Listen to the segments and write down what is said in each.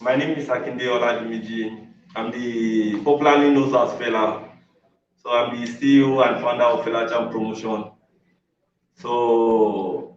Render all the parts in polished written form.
My name is Akinde Oladimiji. I'm the popularly known as Fela. So I'm the CEO and founder of FelaChamp Promotion. So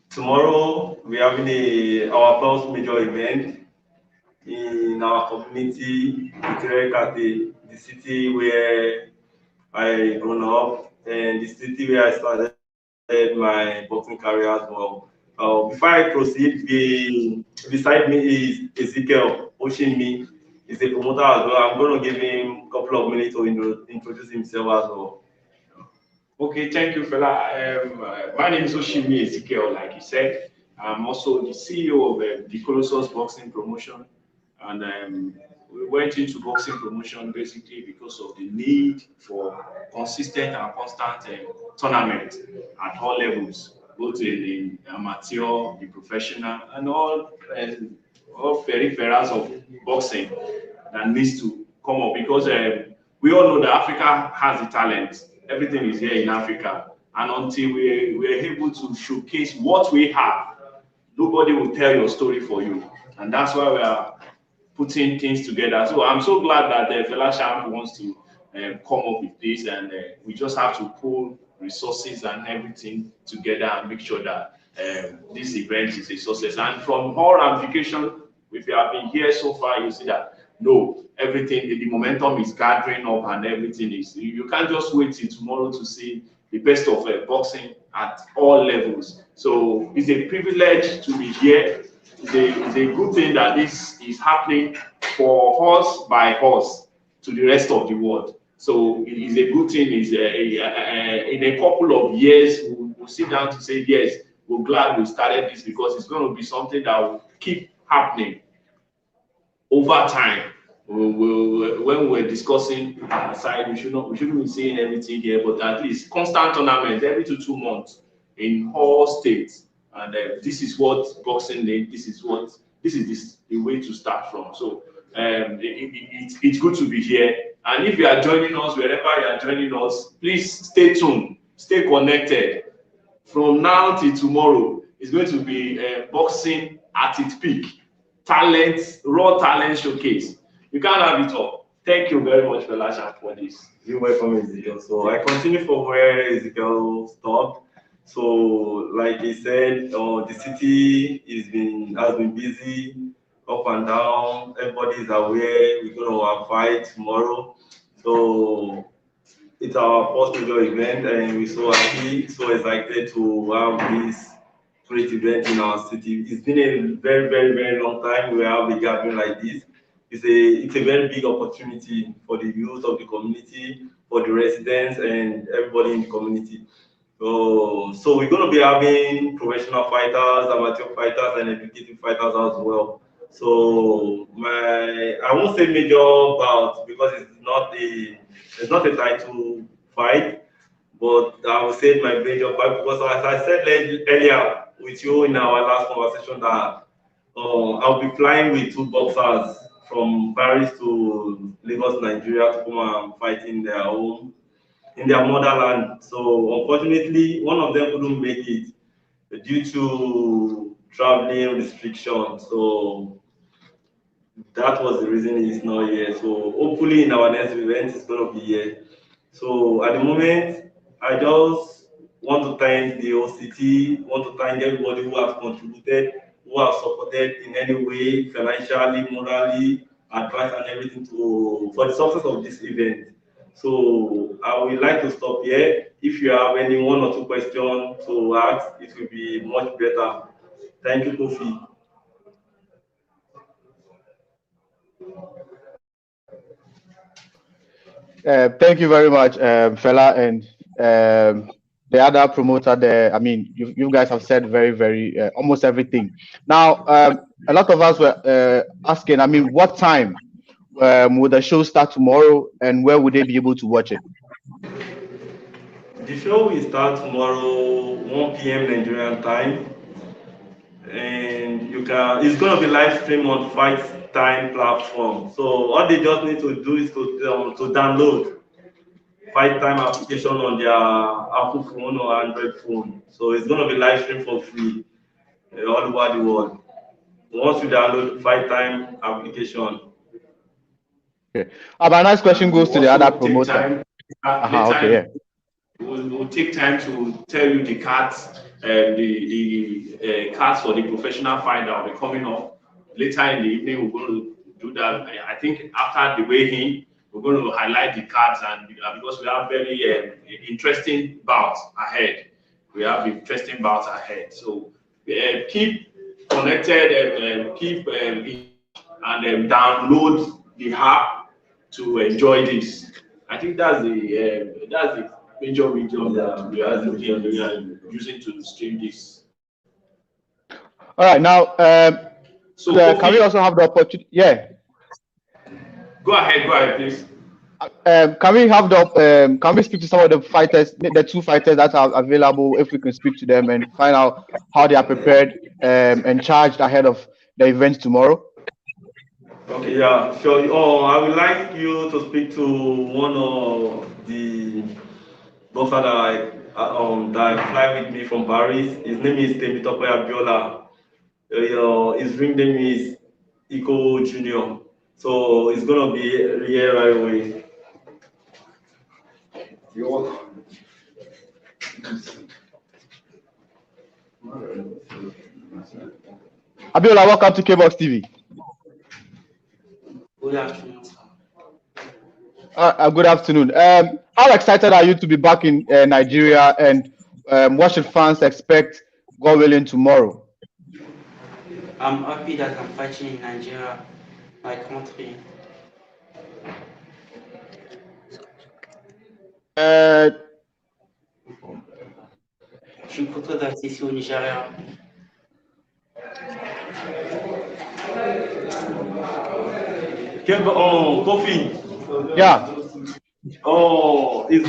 tomorrow we're having our first major event in our community, Itire Ikate, the city where I grown up and the city where I started my boxing career as well. Before I proceed, beside me is Ezekiel Oshinmi. He's a promoter as well. I'm going to give him a couple of minutes to introduce himself as well. Okay, thank you, fella. My name is Oshimi Ezekiel, like you said. I'm also the CEO of the Colossus Boxing Promotion. And we went into boxing promotion basically because of the need for consistent and constant tournament at all levels, both in the amateur, the professional, and all peripherals of boxing that needs to come up because we all know that Africa has the talent. Everything is here in Africa. And until we're able to showcase what we have, nobody will tell your story for you. And that's why we are putting things together. So I'm so glad that the FelaChamp wants to come up with this, and we just have to pull resources and everything together and make sure that this event is a success. And from all ramifications, if you have been here so far, you see that no, everything, the momentum is gathering up, and everything is. You can't just wait till tomorrow to see the best of boxing at all levels. So it's a privilege to be here. It's a good thing that this is happening for us by us to the rest of the world. So it is a good thing. In a couple of years, we'll sit down to say, yes, we're glad we started this because it's going to be something that will keep happening over time. When we're discussing aside, we shouldn't be saying everything here, but at least constant tournament every 2 months in all states. And this is what boxing needs. This is the way to start from. So it's good to be here. And if you are joining us, wherever you are joining us, please stay tuned, stay connected. From now till tomorrow, it's going to be boxing at its peak. Talent, raw talent showcase. You can't have it all. Thank you very much, FelaChamp, for this. You're welcome, Ezekiel. So I continue from where Ezekiel stopped. So, like he said, the city has been busy, up and down. Everybody is aware we're going to have a fight tomorrow. So it's our first major event, and we're so happy, so excited to have this great event in our city. It's been a very, very, very long time we have a gathering like this. It's a very big opportunity for the youth of the community, for the residents, and everybody in the community. So we're going to be having professional fighters, amateur fighters, and educative fighters as well. So I won't say major bout because it's not a title fight, but I will say my major fight because as I said earlier with you in our last conversation that I'll be flying with two boxers from Paris to Lagos, Nigeria to come and fight in their home in their motherland. So unfortunately, one of them couldn't make it due to traveling restrictions. So that was the reason he's not here. So hopefully in our next event, he's going to be here. So at the moment, I just want to thank the OCT, want to thank everybody who has contributed, who have supported in any way, financially, morally, advice and everything for the success of this event. So I would like to stop here. If you have any one or two questions to ask, it will be much better. Thank you, Kofi. Thank you very much, Fela, and the other promoter there. I mean, you guys have said very, very almost everything. Now, a lot of us were asking, I mean, what time will the show start tomorrow, and where would they be able to watch it? The show will start tomorrow, 1 p.m. Nigerian time, and it's going to be live stream on Fight Time platform. So all they just need to do is to download Fight Time application on their Apple phone or Android phone. So it's going to be live stream for free all over the world. once you download Fight Time application. Okay. A nice question goes to the other promoter. Okay, yeah. We'll take time to tell you the cards, the cards for the professional fight that will be coming up later in the evening. We're going to do that. I think after the weigh-in, we're going to highlight the cards, and because we have very interesting bouts ahead. We have interesting bouts ahead. So keep connected, keep and download the app to enjoy this. I think that's the major medium that we are using to stream this. All right, now, so can we also have the opportunity? Yeah. Go ahead, please. Can we have the can we speak to some of the fighters, the two fighters that are available, if we can speak to them and find out how they are prepared and charged ahead of the event tomorrow? Okay, yeah, sure. I would like you to speak to one of the boxer that fly with me from Paris. His name is Temitope Abiola. His ring name is Iko Junior. So it's gonna be here right away. You're welcome. Abiola, welcome to KBOXtv. Good afternoon. Good afternoon. How excited are you to be back in Nigeria, and what should fans expect, God willing, tomorrow? I'm happy that I'm fighting in Nigeria, my country. Je suis content d'être ici au Nigeria. Kofi. Yeah. It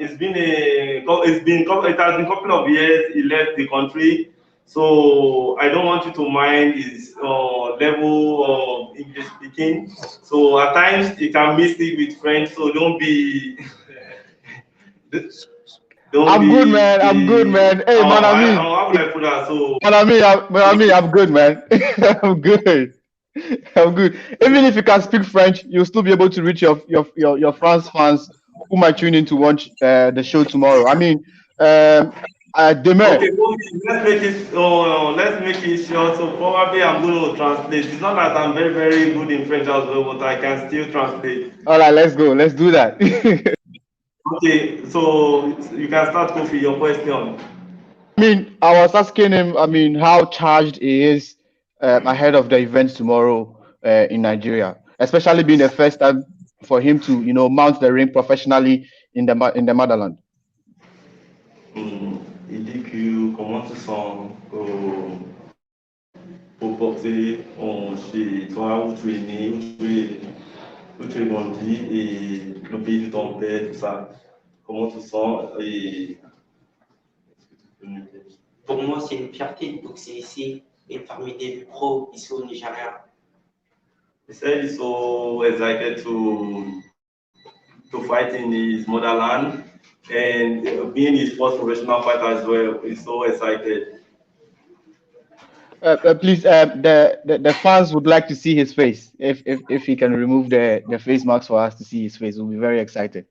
has been a couple of years he left the country, so I don't want you to mind his level of English speaking. So at times he can mix it with French, so don't be. I'm good, man. I'm good, man. Hey, man, I'm good, man. I'm good. I'm good. Even if you can speak French, you'll still be able to reach your France fans who might tune in to watch the show tomorrow. I mean, Okay, let's make it short. So probably I'm going to translate. It's not that I'm very, very good in French as well, but I can still translate. All right, let's go. Let's do that. Okay, so you can start, Kofi, your question. I mean, I was asking him, I mean, how charged he is ahead of the event tomorrow in Nigeria, especially being the first time for him to, mount the ring professionally in the motherland. Il dit que comment tu sens au boxer chez toi où tu es né, où tu es grandi et le pays de ton père, tout ça. Comment tu sens et... Pour moi, c'est une fierté de boxer ici et parmi des pros ici au Nigeria. He said he's so excited to fight in his motherland, and being his first professional fighter as well. He's so excited. Please, the fans would like to see his face. If he can remove the face mask for us to see his face, we'll be very excited.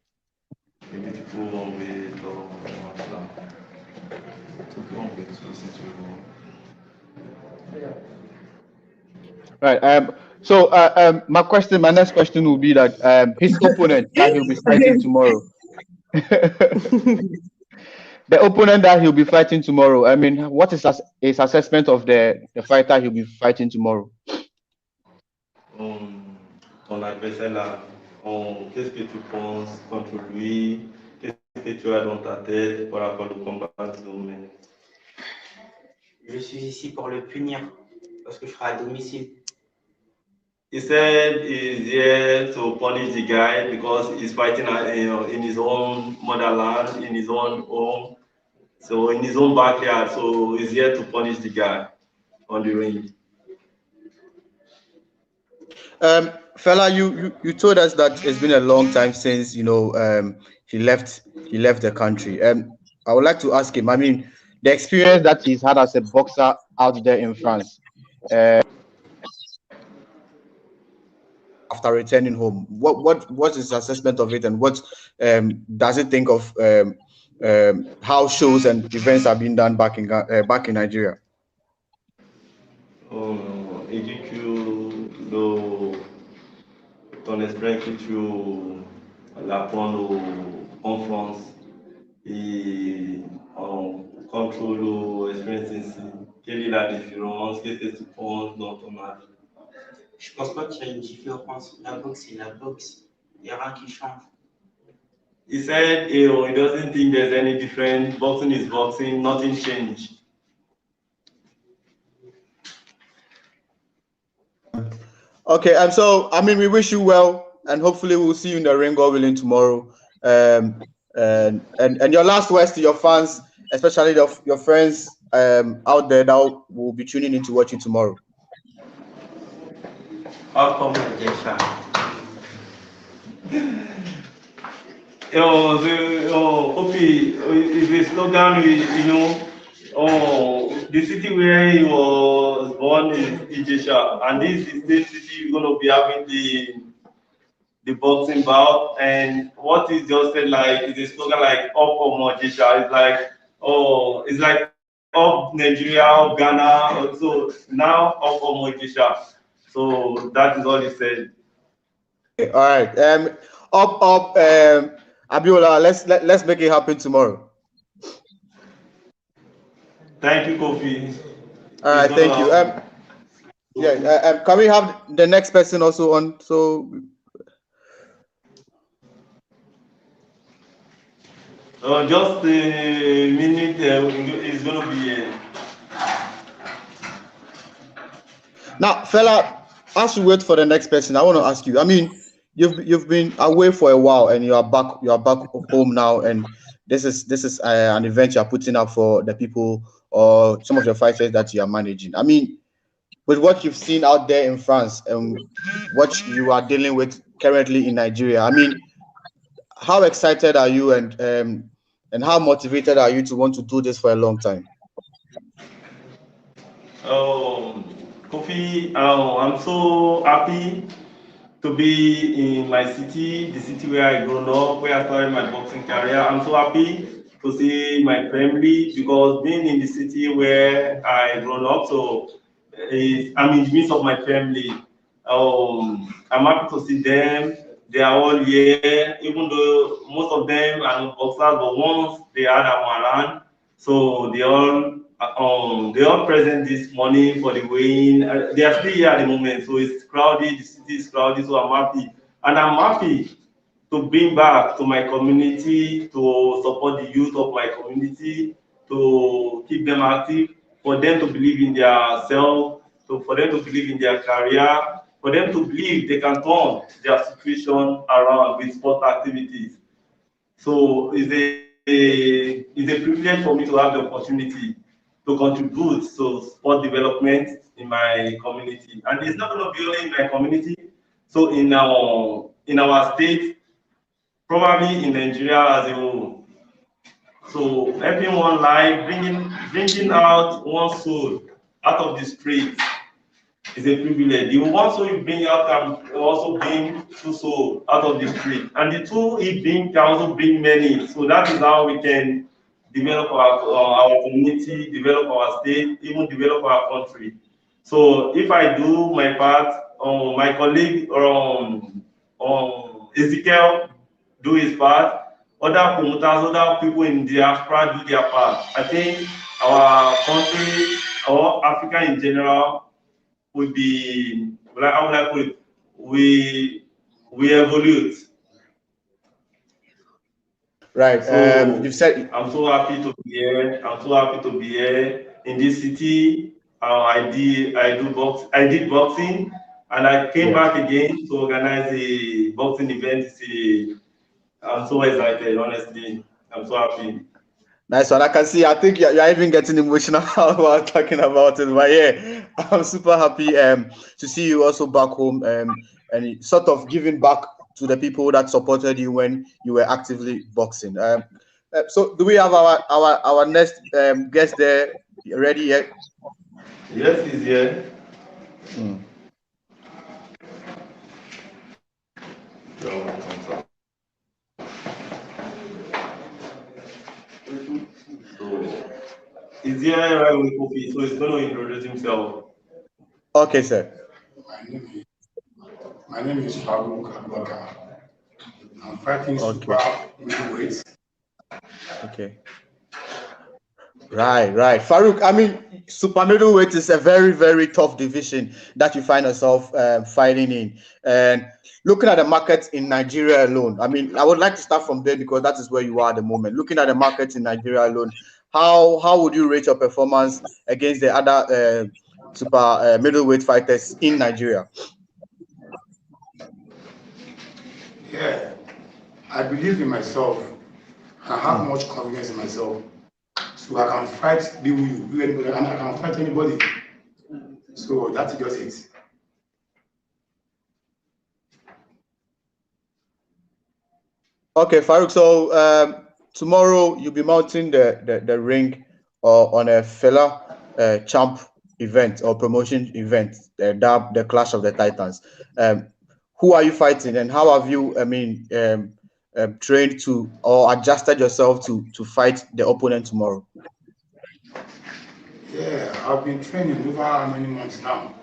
Right. So my next question will be that his opponent that he'll be fighting tomorrow. The opponent that he'll be fighting tomorrow. I mean, what is his assessment of the fighter he'll be fighting tomorrow? Ton adversaire là, qu'est-ce que tu penses contre lui? Qu'est-ce que tu as dans ta tête par rapport au combat de demain? Je suis ici pour le punir parce que je serai à domicile. He said he's here to punish the guy because he's fighting in his own motherland, in his own home, so in his own backyard. So he's here to punish the guy on the ring. Fela, you told us that it's been a long time since he left the country. I would like to ask him. I mean, the experience that he's had as a boxer out there in France. after returning home? What is his assessment of it, and what does he think of how shows and events are being done back in Nigeria? Et dit que ton expérience que tu l'apprends en France et en contrôle l'expérience ici, quelle est la différence? Qu'est-ce que tu penses dans ton âge? Je pense pas qu'il y a une différence. La boxe, c'est la boxe. Il n'y a rien qui change. He said he doesn't think there's any difference. Boxing is boxing, nothing changed. Okay, and so I mean, we wish you well, and hopefully we'll see you in the ring, God willing, tomorrow. And your last words to your fans, especially your friends out there that will be tuning in to watch you tomorrow. Kofi is a slogan, the city where he was born is Ijesha, and this is the city we're going to be having the boxing bout. And what is just said, like, is a slogan like up or Ijesha. It's like up Nigeria, up Ghana. So now up or Ijesha. So that is all he said. Okay, all right. Up. Abiola, let's make it happen tomorrow. Thank you, Kofi. All right, thank you. Can we have the next person also on? So. Just a minute. It's going to be. Now, fella, as you wait for the next person, I want to ask you. I mean, you've been away for a while, and you are back home now, and this is an event you are putting up for the people or some of the fighters that you are managing. I mean, with what you've seen out there in France and what you are dealing with currently in Nigeria, I mean, how excited are you, and how motivated are you to want to do this for a long time? Kofi, I'm so happy to be in my city, the city where I grew up, where I started my boxing career. I'm so happy to see my family, because being in the city where I grew up, so I'm in the midst of my family. I'm happy to see them. They are all here, even though most of them are not boxers, but once they are around, so they all present this morning for the weigh-in. They are still here at the moment, so it's crowded. The city is crowded, so I'm happy, and I'm happy to bring back to my community, to support the youth of my community, to keep them active, for them to believe in their self, for them to believe in their career, for them to believe they can turn their situation around with sport activities. So it's a privilege for me to have the opportunity to contribute to sport development in my community. And it's not going to be only in my community, so in our state, probably in Nigeria as a whole. So helping one life, bringing out one soul out of the streets is a privilege. The one soul you bring out can also bring two souls out of the street, and the two he bring can also bring many. So that is how we can develop our community, develop our state, even develop our country. So if I do my part, my colleague Ezekiel do his part, other promoters, other people in the diaspora do their part. I think our country, or Africa in general, would be, how would I put it? We evolve. Right. So You've said. I'm so happy to be here. I'm so happy to be here in this city. I did boxing, and I came back again to organize a boxing event. I'm so excited, honestly. I'm so happy. Nice one. I can see. I think you're even getting emotional while talking about it. But yeah, I'm super happy to see you also back home and sort of giving back to the people that supported you when you were actively boxing. So, do we have our next guest there ready yet? Yes, he's here. Mm. So, is there right with Kofi? So he's going to introduce himself. Okay, sir. My name is Farouk Abubakar. I'm fighting super middleweight. Okay. Right. Farouk, I mean, super middleweight is a very, very tough division that you find yourself fighting in. And looking at the market in Nigeria alone, I mean, I would like to start from there because that is where you are at the moment. Looking at the market in Nigeria alone, how would you rate your performance against the other super middleweight fighters in Nigeria? Yeah, I believe in myself. I have much confidence in myself. So I can fight anybody, and I can fight anybody. So that's just it. Okay, Farouk. So tomorrow you'll be mounting the ring on a FelaChamp event or promotion event, the Clash of the Titans. Who are you fighting, and how have you, I mean, trained to or adjusted yourself to fight the opponent tomorrow? Yeah, I've been training over how many months now.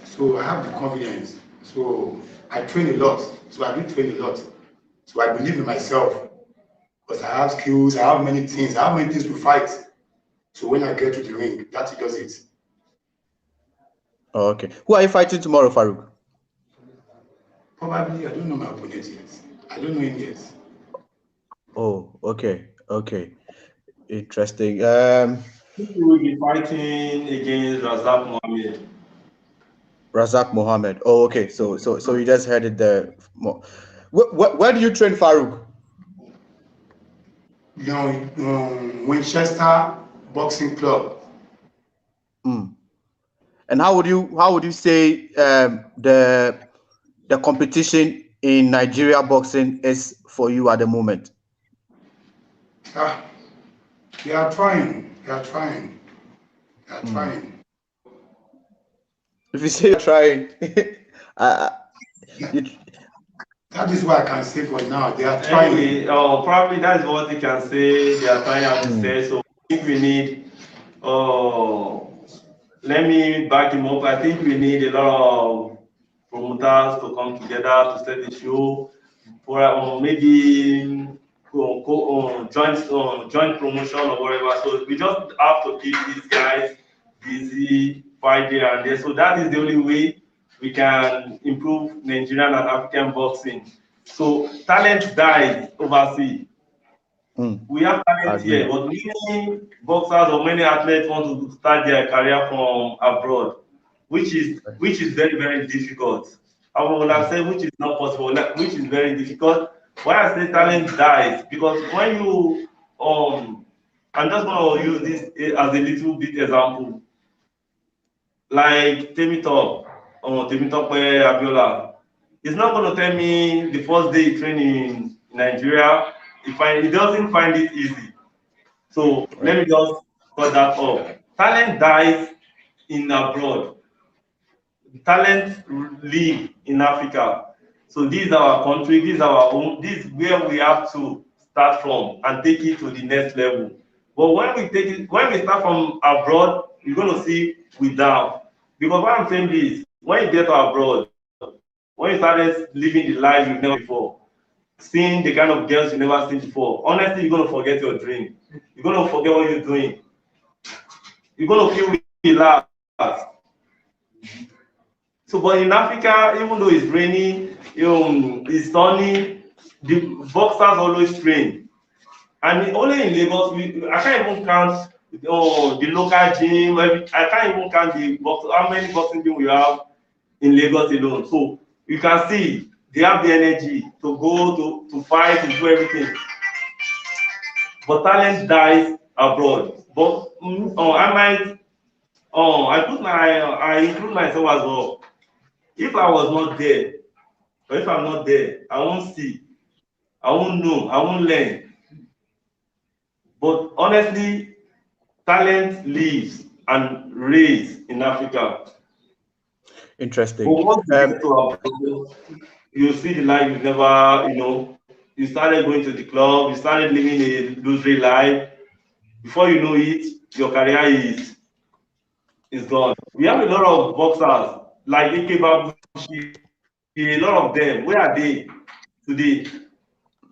So I have the confidence. So I train a lot. So I do train a lot. So I believe in myself because I have skills, I have many things, to fight. So when I get to the ring, that does it. Oh, okay. Who are you fighting tomorrow, Farouk? Probably I don't know my opponent yet. I don't know him yet. Oh, okay. Interesting. You will be fighting against Razak Mohammed. Razak Mohammed. Oh, okay. So you just heard it there. Where do you train, Farouk? You know, Winchester Boxing Club. And how would you say the competition in Nigeria boxing is for you at the moment? They are trying. They are trying. They are trying. If you say you're trying, that is what I can say for now. They are trying. Anyway, probably that's what you can say. They are trying, as you say. So I think we need. Let me back him up. I think we need a lot of promoters to come together to set the show, for maybe joint promotion or whatever. So we just have to keep these guys busy, fight here and there. So that is the only way we can improve Nigerian and African boxing. So talent dies overseas. We have talent here, but many boxers or many athletes want to start their career from abroad, which is very, very difficult. I would have said which is not possible, which is very difficult. Why I say talent dies, because when you I'm just going to use this as a little bit example. Like Temitope Abiola, he's not going to tell me the first day he trained in Nigeria, he doesn't find it easy. So let me just cut that off. Talent dies in abroad. Talent live in Africa. So this is our country, this is our home, this is where we have to start from and take it to the next level. But when we start from abroad, you're going to see we down. Because what I'm saying is, when you get to abroad, when you started living the life you've never before, seeing the kind of girls you never seen before, honestly, you're going to forget your dream. You're going to forget what you're doing. You're going to feel relaxed. So, but in Africa, even though it's raining, it's sunny, the boxers always train. And only in Lagos, I can't even count the local gym. I can't even count how many boxing gyms we have in Lagos alone. So you can see they have the energy to go to fight and do everything. But talent dies abroad. But I include myself as well. If I was not there, or if I'm not there, I won't see, I won't know, I won't learn. But honestly, talent lives and raise in Africa. Interesting. But once you get to our program, you see the life you've never, you started going to the club, you started living a luxury life. Before you know it, your career is gone. We have a lot of boxers like Ike Babushi, a lot of them. Where are they today?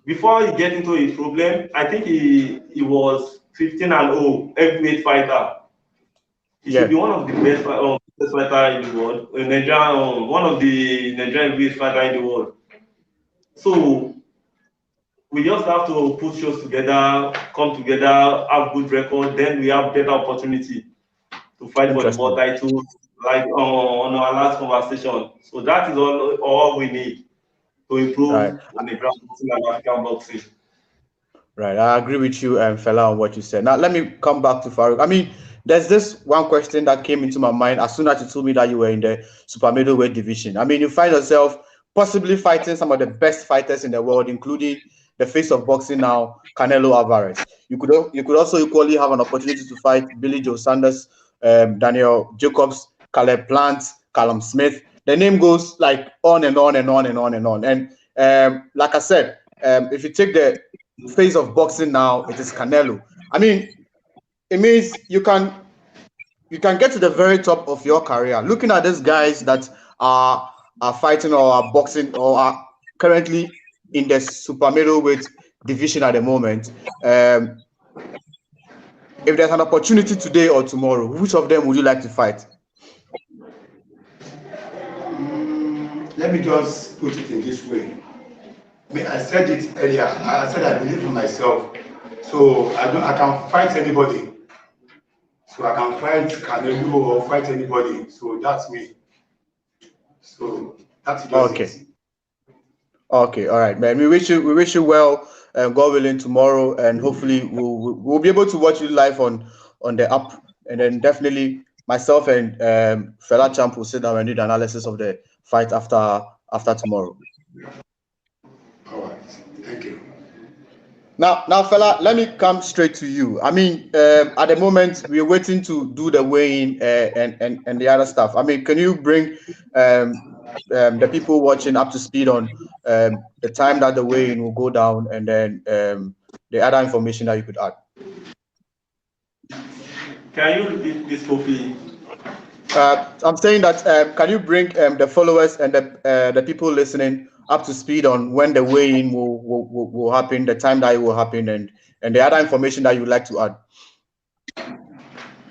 Before he get into a problem, I think he was 15-0 heavyweight fighter. He should be one of the best fighter in the world. Nigerian, one of the Nigerian heavyweight fighter in the world. So we just have to put shows together, come together, have good record, then we have better opportunity to fight for the world title, like on our last conversation. So that is all we need to improve on the ground boxing and African boxing. Right, I agree with you, Fela, on what you said. Now, let me come back to Farouk. I mean, there's this one question that came into my mind as soon as you told me that you were in the super middleweight division. I mean, you find yourself possibly fighting some of the best fighters in the world, including the face of boxing now, Canelo Alvarez. You could also equally have an opportunity to fight Billy Joe Sanders, Daniel Jacobs, Caleb Plant, Callum Smith. The name goes like on and on and on and on and on. And like I said, if you take the face of boxing now, it is Canelo. I mean, it means you can get to the very top of your career. Looking at these guys that are fighting or are boxing or are currently in the super middleweight division at the moment, if there's an opportunity today or tomorrow, which of them would you like to fight? Let me just put it in this way. I said it earlier. I said I believe in myself, so I can fight anybody. So I can fight Canelo or fight anybody. So that's me. So that's just it. Okay, all right, man. We wish you well, God willing, tomorrow, and hopefully we'll be able to watch you live on the app, and then definitely myself and FelaChamp will sit down and do the analysis of the fight after tomorrow. All right, thank you. Now, Fela, let me come straight to you. I mean, at the moment we're waiting to do the weigh-in and the other stuff. I mean, can you bring the people watching up to speed on the time that the weigh-in will go down, and then the other information that you could add? Can you repeat this, Kofi? I'm saying that can you bring the followers and the people listening up to speed on when the weigh-in will happen, the time that it will happen, and the other information that you would like to add?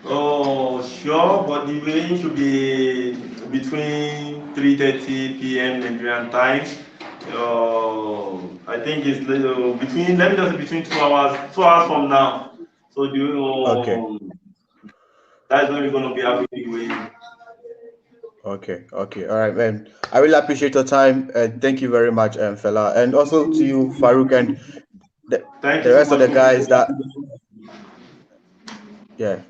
Oh, sure, but the weigh-in should be between 3:30 p.m. Nigerian time. I think it's between, let me just say between 2 hours from now. So that's when we're going to be having the weigh-in. Okay, all right, man. I really appreciate your time. Thank you very much, Fela, and also to you, Farouk, and the rest of the guys that. Yeah.